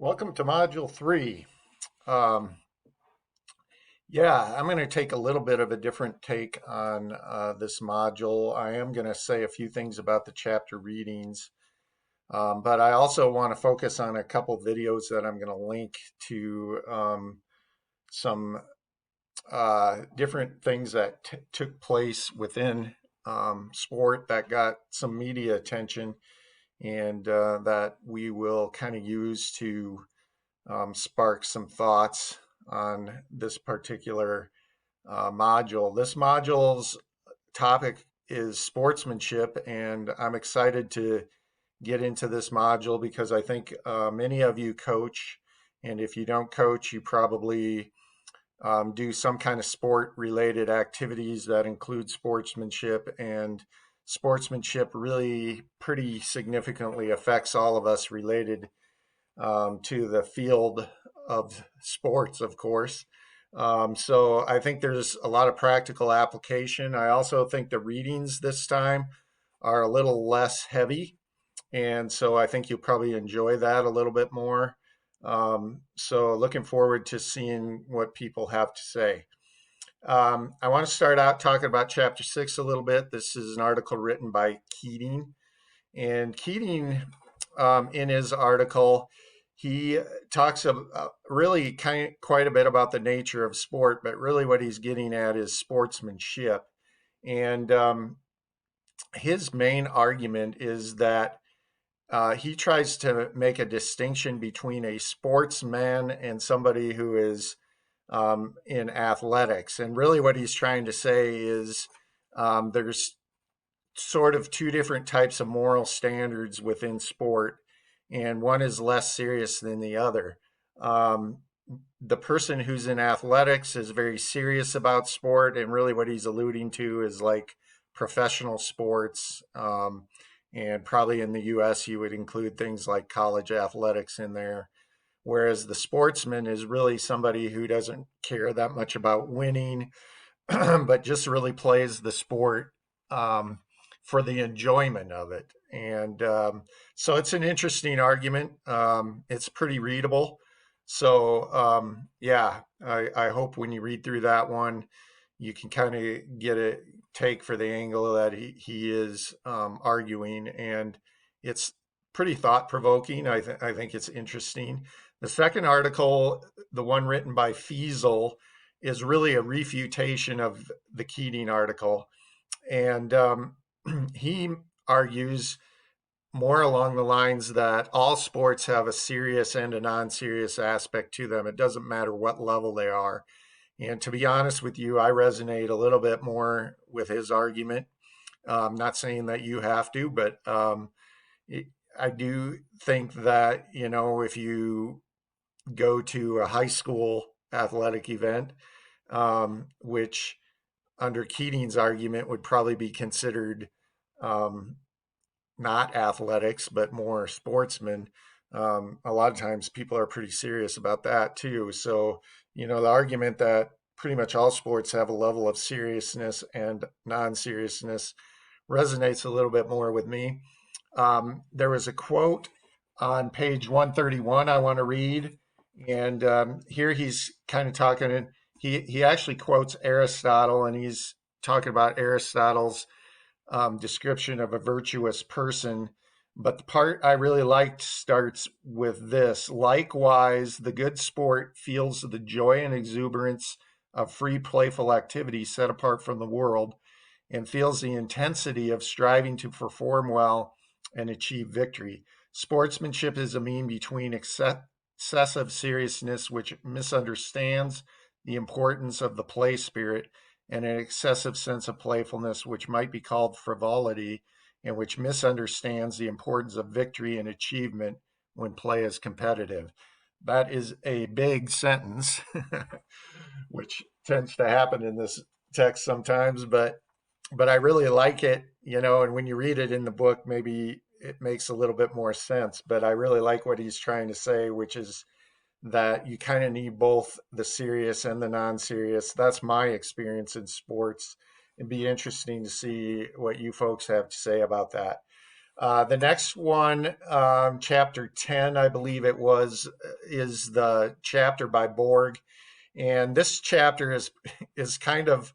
Welcome to Module 3. Um, I'm going to take a little bit of a different take on this module. I am going to say a few things about the chapter readings, but I also want to focus on a couple videos that I'm going to link to some different things that took place within sport that got some media attention and that we will kind of use to spark some thoughts on this particular module. This module's topic is sportsmanship, and I'm excited to get into this module because I think many of you coach, and if you don't coach, you probably do some kind of sport related activities that include sportsmanship, and sportsmanship really pretty significantly affects all of us related to the field of sports, of course. So I think there's a lot of practical application. I also think the readings this time are a little less heavy. And so I think you'll probably enjoy that a little bit more. So looking forward to seeing what people have to say. I want to start out talking about chapter 6 a little bit. This is an article written by Keating. And Keating, in his article, he talks really quite a bit about the nature of sport, but really what he's getting at is sportsmanship. And his main argument is that he tries to make a distinction between a sportsman and somebody who is in athletics. And really what he's trying to say is there's sort of two different types of moral standards within sport, and one is less serious than the other. Um, the person who's in athletics is very serious about sport, and really what he's alluding to is like professional sports. And probably in the US, you would include things like college athletics in there. Whereas the sportsman is really somebody who doesn't care that much about winning, but just really plays the sport um, for the enjoyment of it. And so it's an interesting argument. It's pretty readable. So, I hope when you read through that one, you can kind of get a take for the angle that he is arguing. And it's pretty thought provoking. I think it's interesting. The second article, the one written by Fiesel, is really a refutation of the Keating article. And he argues more along the lines that all sports have a serious and a non serious aspect to them. It doesn't matter what level they are. And to be honest with you, I resonate a little bit more with his argument. Not saying that you have to, but it, I do think that, if you go to a high school athletic event, which under Keating's argument would probably be considered um, not athletics, but more sportsmen. A lot of times people are pretty serious about that too. So, the argument that pretty much all sports have a level of seriousness and non seriousness resonates a little bit more with me. There was a quote on page 131 I want to read. And here he's kind of talking, he actually quotes Aristotle, and he's talking about Aristotle's description of a virtuous person. But the part I really liked starts with this: likewise, the good sport feels the joy and exuberance of free, playful activity set apart from the world, and feels the intensity of striving to perform well and achieve victory. Sportsmanship is a mean between excessive seriousness, which misunderstands the importance of the play spirit, and an excessive sense of playfulness, which might be called frivolity, and which misunderstands the importance of victory and achievement when play is competitive. That is a big sentence, which tends to happen in this text sometimes, but I really like it, and when you read it in the book, maybe it makes a little bit more sense. But I really like what he's trying to say, which is that you kind of need both the serious and the non-serious. That's my experience in sports. It'd be interesting to see what you folks have to say about that. The next one, chapter 10, I believe it was, is the chapter by Borg. And this chapter is kind of,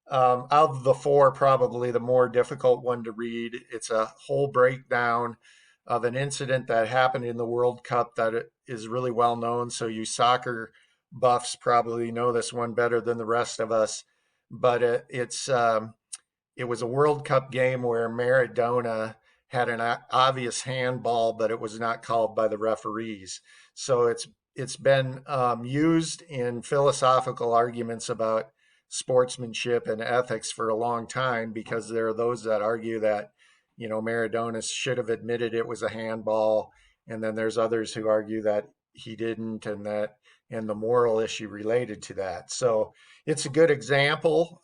out of the four, probably the more difficult one to read. It's a whole breakdown of an incident that happened in the World Cup that is really well known. So you soccer buffs probably know this one better than the rest of us. But it was a World Cup game where Maradona had an obvious handball, but it was not called by the referees. So it's been used in philosophical arguments about sportsmanship and ethics for a long time, because there are those that argue that, Maradona should have admitted it was a handball, and then there's others who argue that he didn't, and the moral issue related to that. So it's a good example.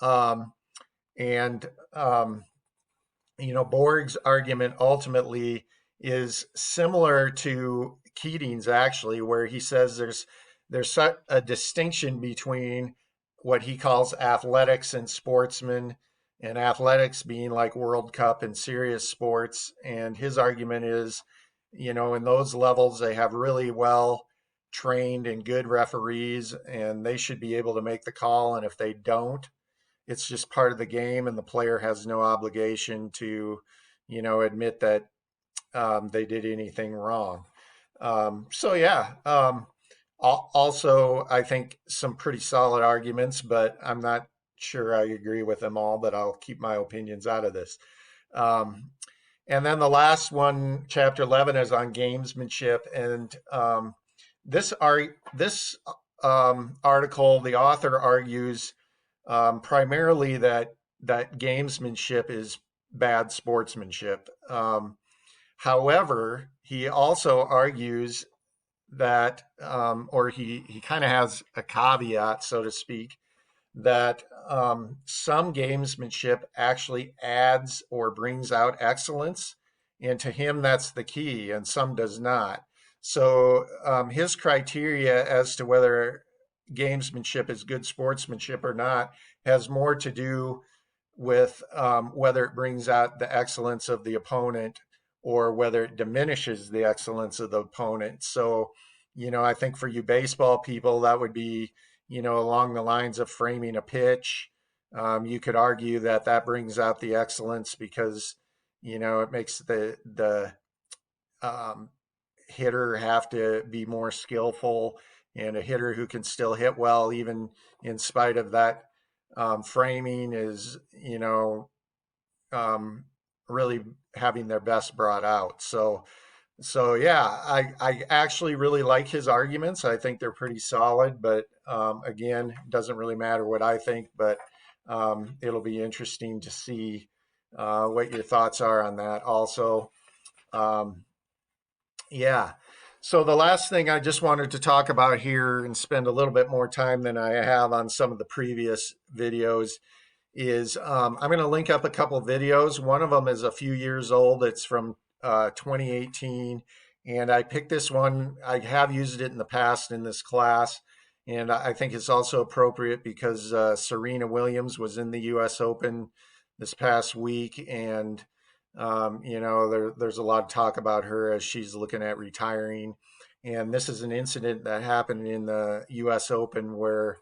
And Borg's argument ultimately is similar to Keating's, actually, where he says there's a distinction between what he calls athletics and sportsmen, and athletics being like World Cup and serious sports. And his argument is, in those levels, they have really well trained and good referees, and they should be able to make the call. And if they don't, it's just part of the game, and the player has no obligation to, admit that they did anything wrong. So yeah. Also, I think some pretty solid arguments, but I'm not sure I agree with them all. But I'll keep my opinions out of this. Um, and then the last one, chapter 11, is on gamesmanship, and this article, the author argues primarily that gamesmanship is bad sportsmanship. However, he also argues that, or he kind of has a caveat, so to speak, that some gamesmanship actually adds or brings out excellence, and to him that's the key, and some does not. So his criteria as to whether gamesmanship is good sportsmanship or not has more to do with whether it brings out the excellence of the opponent or whether it diminishes the excellence of the opponent. So, I think for you baseball people, that would be, along the lines of framing a pitch. You could argue that that brings out the excellence because, it makes the um, hitter have to be more skillful, and a hitter who can still hit well, even in spite of that framing, is, um, really having their best brought out. So yeah, I actually really like his arguments. I think they're pretty solid, but again, it doesn't really matter what I think, but it'll be interesting to see what your thoughts are on that also. Um, yeah. So the last thing I just wanted to talk about here and spend a little bit more time than I have on some of the previous videos is I'm going to link up a couple of videos. One of them is a few years old. It's from 2018. And I picked this one. I have used it in the past in this class. And I think it's also appropriate because Serena Williams was in the US Open this past week. And there's a lot of talk about her as she's looking at retiring. And this is an incident that happened in the US Open where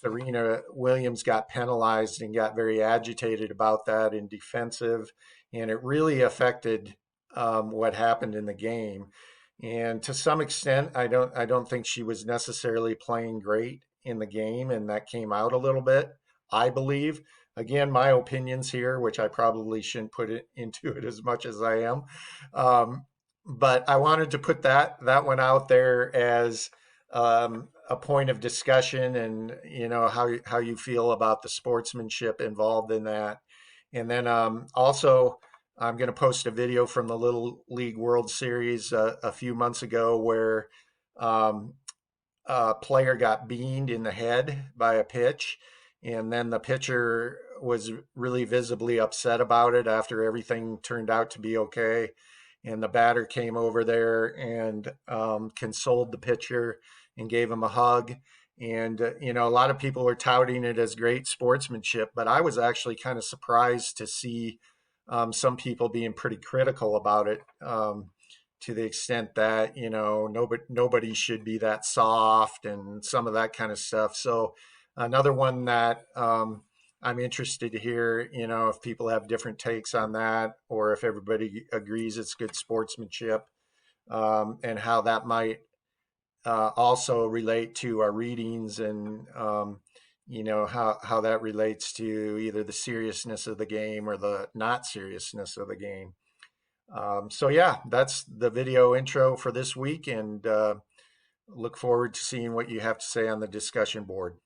Serena Williams got penalized and got very agitated about that and defensive. And it really affected what happened in the game. And to some extent, I don't think she was necessarily playing great in the game, and that came out a little bit, I believe. Again, my opinions here, which I probably shouldn't put it into it as much as I am. But I wanted to put that one out there as a point of discussion, and how you feel about the sportsmanship involved in that. And then also, I'm going to post a video from the Little League World Series a few months ago where um, a player got beamed in the head by a pitch, and then the pitcher was really visibly upset about it after everything turned out to be okay. And the batter came over there and consoled the pitcher and gave him a hug. And, a lot of people were touting it as great sportsmanship, but I was actually kind of surprised to see some people being pretty critical about it, to the extent that, nobody should be that soft and some of that kind of stuff. So another one that, I'm interested to hear, if people have different takes on that, or if everybody agrees it's good sportsmanship, and how that might also relate to our readings, and how that relates to either the seriousness of the game or the not seriousness of the game. So yeah, that's the video intro for this week, and look forward to seeing what you have to say on the discussion board.